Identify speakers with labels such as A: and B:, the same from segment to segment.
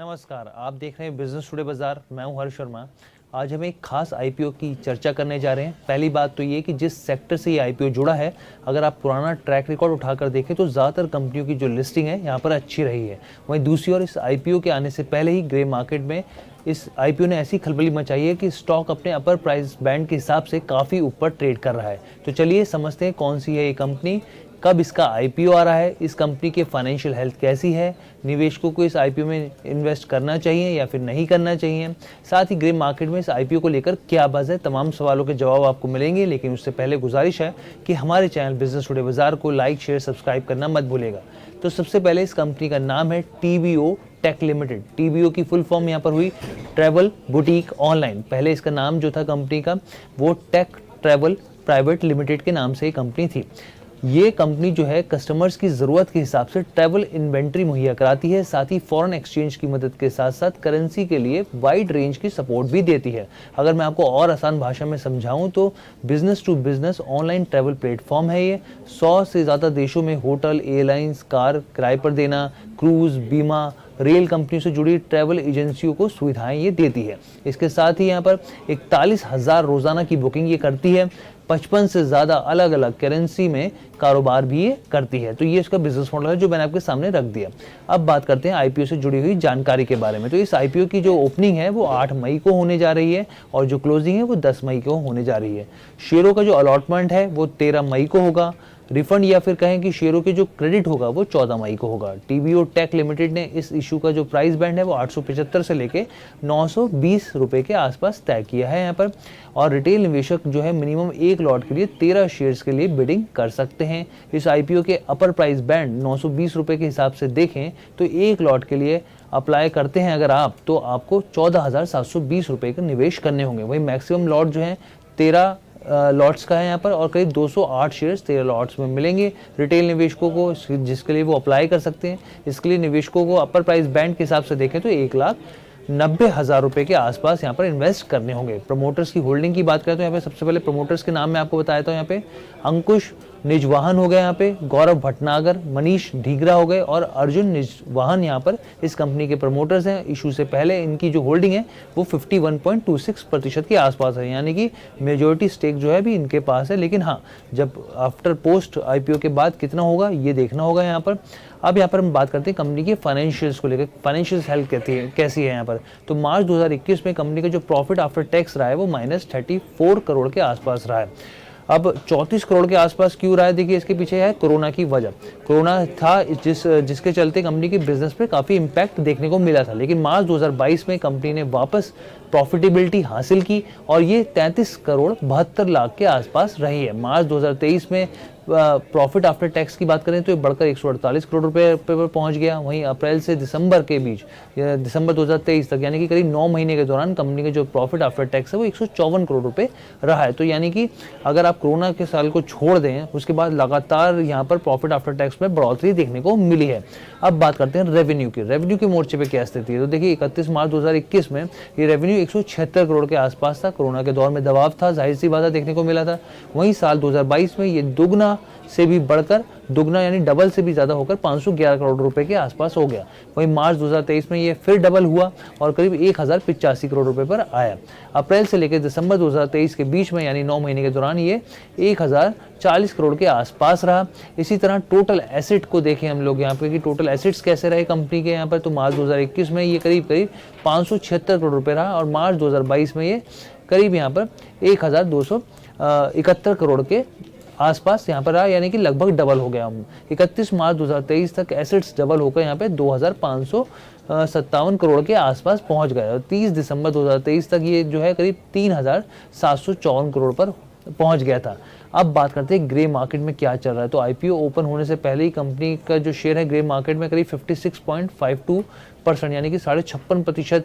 A: नमस्कार, आप देख रहे हैं बिजनेस टुडे बाजार। मैं हूं हर्ष शर्मा। आज हम एक खास आईपीओ की चर्चा करने जा रहे हैं। पहली बात तो ये कि जिस सेक्टर से ये आईपीओ जुड़ा है, अगर आप पुराना ट्रैक रिकॉर्ड उठाकर देखें तो ज़्यादातर कंपनियों की जो लिस्टिंग है यहाँ पर अच्छी रही है। वहीं दूसरी ओर इस आईपीओ के आने से पहले ही ग्रे मार्केट में इस आईपीओ ने ऐसी खलबली मचाई है कि स्टॉक अपने अपर प्राइस बैंड के हिसाब से काफ़ी ऊपर ट्रेड कर रहा है। तो चलिए समझते हैं कौन सी है ये कंपनी, कब इसका आईपीओ आ रहा है, इस कंपनी की फाइनेंशियल हेल्थ कैसी है, निवेशकों को इस आईपीओ में इन्वेस्ट करना चाहिए या फिर नहीं करना चाहिए, साथ ही ग्रे मार्केट में इस आईपीओ को लेकर क्या बज़ है। तमाम सवालों के जवाब आपको मिलेंगे, लेकिन उससे पहले गुजारिश है कि हमारे चैनल बिजनेस टुडे बाजार को लाइक, शेयर, सब्सक्राइब करना मत भूलेगा। तो सबसे पहले इस कंपनी का नाम है टीवीओ टेक लिमिटेड। टीवीओ की फुल फॉर्म यहाँ पर हुई ट्रैवल बुटीक ऑनलाइन। पहले इसका नाम जो था कंपनी का वो टेक ट्रैवल प्राइवेट लिमिटेड के नाम से कंपनी थी। ये कंपनी जो है कस्टमर्स की ज़रूरत के हिसाब से ट्रैवल इन्वेंट्री मुहैया कराती है, साथ ही फॉरेन एक्सचेंज की मदद के साथ साथ करेंसी के लिए वाइड रेंज की सपोर्ट भी देती है। अगर मैं आपको और आसान भाषा में समझाऊं तो business to business online travel platform है ये। 100 से ज़्यादा देशों में होटल, एयरलाइंस, कार किराए पर देना, क्रूज़, बीमा, रेल कंपनी से जुड़ी ट्रैवल एजेंसियों को सुविधाएं ये देती है। इसके साथ ही यहाँ पर 41,000 रोज़ाना की बुकिंग ये करती है। 55 से ज़्यादा अलग अलग करेंसी में कारोबार भी ये करती है। तो ये इसका बिजनेस मॉडल है जो मैंने आपके सामने रख दिया। अब बात करते हैं आईपीओ से जुड़ी हुई जानकारी के बारे में। तो इस आईपीओ की जो ओपनिंग है वो 8 मई को होने जा रही है और जो क्लोजिंग है वो 10 मई को होने जा रही है। शेयरों का जो अलॉटमेंट है वो 13 मई को होगा। रिफंड या फिर कहें कि शेयरों के जो क्रेडिट होगा वो 14 मई को होगा। टीवीओ टेक लिमिटेड ने इस इशू का जो प्राइस बैंड है वो 875 से लेके 920 रुपए के आसपास तय किया है यहाँ पर। और रिटेल निवेशक जो है मिनिमम एक लॉट के लिए 13 शेयर्स के लिए बिडिंग कर सकते हैं। इस आईपीओ के अपर प्राइस बैंड 920 रुपए के हिसाब से देखें तो एक लॉट के लिए अप्लाई करते हैं अगर आप, तो आपको 14,720 रुपए का निवेश करने होंगे। वही मैक्सिमम लॉट जो है 13 लॉट्स का है यहाँ पर और करीब 208 शेयर्स 13 लॉट्स में मिलेंगे रिटेल निवेशकों को, जिसके लिए वो अप्लाई कर सकते हैं। इसके लिए निवेशकों को अपर प्राइस बैंड के हिसाब से देखें तो 1,90,000 रुपए के आसपास यहाँ पर इन्वेस्ट करने होंगे। प्रमोटर्स की होल्डिंग की बात करें तो यहाँ पे सबसे पहले प्रमोटर्स के नाम मैं आपको बताया था। यहाँ पे अंकुश निजवाहन हो गए, यहाँ पे गौरव भटनागर, मनीष ढीगरा हो गए और अर्जुन निजवाहन यहाँ पर इस कंपनी के प्रमोटर्स हैं। इशू से पहले इनकी जो होल्डिंग है वो 51.26% के आसपास है, यानी कि मेजोरिटी स्टेक जो है भी इनके पास है। लेकिन हाँ, जब आफ्टर पोस्ट आईपीओ के बाद कितना होगा ये देखना होगा यहाँ पर। अब यहाँ पर हम बात करते हैं कंपनी के फाइनेंशियल्स को लेकर। फाइनेंशियल हेल्थ कैसी है यहाँ पर। तो मार्च 2021 में कंपनी का जो प्रॉफिट आफ्टर टैक्स रहा है वो -34 करोड़ के आसपास रहा है। अब 34 करोड़ के आसपास क्यों रहा है, देखिए इसके पीछे है कोरोना की वजह। कोरोना था जिसके चलते कंपनी के बिजनेस पे काफ़ी इम्पैक्ट देखने को मिला था। लेकिन मार्च 2022 में कंपनी ने वापस प्रॉफिटेबिलिटी हासिल की और ये 33 करोड़ 72 लाख के आसपास रही है। मार्च 2023 में प्रॉफिट आफ्टर टैक्स की बात करें तो ये बढ़कर 148 करोड़ रुपए पर पहुंच गया। वहीं अप्रैल से दिसंबर के बीच, दिसंबर 2023 तक, यानी कि करीब 9 महीने के दौरान कंपनी का जो प्रॉफिट आफ्टर टैक्स है वो 154 करोड़ रुपए रहा है। तो यानी कि अगर आप कोरोना के साल को छोड़ दें उसके बाद लगातार यहाँ पर प्रॉफिट आफ्टर टैक्स में बढ़ोतरी देखने को मिली है। अब बात करते हैं रेवेन्यू की। रेवेन्यू के मोर्चे पे क्या स्थिति है, तो देखिए 31 मार्च 2021 में ये रेवेन्यू 176 करोड़ के आसपास था। कोरोना के दौर में दबाव था, जाहिर सी बात देखने को मिला था। वहीं साल 2022 में ये दुगना से भी बढ़कर दुगना यानी डबल से भी ज़्यादा होकर 511 करोड़ रुपए के आसपास हो गया। वहीं मार्च 2023 में ये फिर डबल हुआ और करीब 1085 करोड़ रुपए पर आया। अप्रैल से लेकर दिसंबर 2023 के बीच में यानी 9 महीने के दौरान ये 1040 करोड़ के आसपास रहा। इसी तरह टोटल एसेट को देखें हम लोग यहाँ पे कि टोटल एसेट्स कैसे रहे कंपनी के यहाँ पर। तो मार्च 2021 में ये करीब 576 करोड़ रुपए रहा और मार्च 2022 में ये करीब यहाँ पर 1271 करोड़ के आसपास यहाँ पर रहा, यानी कि लगभग डबल हो गया। 31 मार्च 2023 तक एसेट्स डबल होकर यहाँ पे 2,557 करोड़ के आसपास पहुँच गए और 30 दिसंबर 2023 तक ये जो है करीब 3,754 करोड़ पर पहुँच गया था। अब बात करते हैं ग्रे मार्केट में क्या चल रहा है। तो आईपीओ ओपन होने से पहले ही कंपनी का जो शेयर है ग्रे मार्केट में करीब 56.52% यानी कि 56.5%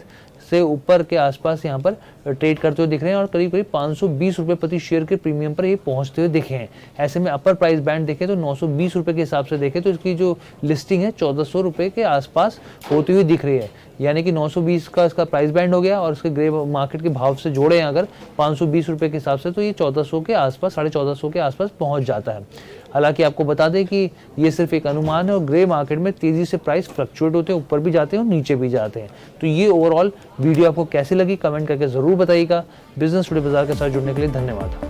A: से ऊपर के आसपास यहाँ पर ट्रेड करते हुए दिख रहे हैं और करीब 520 रुपये प्रति शेयर के प्रीमियम पर ये पहुँचते हुए दिखे हैं। ऐसे में अपर प्राइस बैंड देखें तो 920 रुपये के हिसाब से देखें तो इसकी जो लिस्टिंग है 1400 रुपये के आसपास होती हुई दिख रही है। यानी कि 920 का इसका प्राइस बैंड हो गया और इसके ग्रे मार्केट के भाव से जोड़े अगर 520 रुपये के हिसाब से तो ये 1400 के आसपास 1450 के आसपास पहुंच जाता है। हालांकि आपको बता दें कि ये सिर्फ एक अनुमान है और ग्रे मार्केट में तेजी से प्राइस फ्लक्चुएट होते हैं, ऊपर भी जाते हैं और नीचे भी जाते हैं। तो ये ओवरऑल वीडियो आपको कैसी लगी कमेंट करके ज़रूर बताइएगा। बिजनेस टुडे बाजार के साथ जुड़ने के लिए धन्यवाद।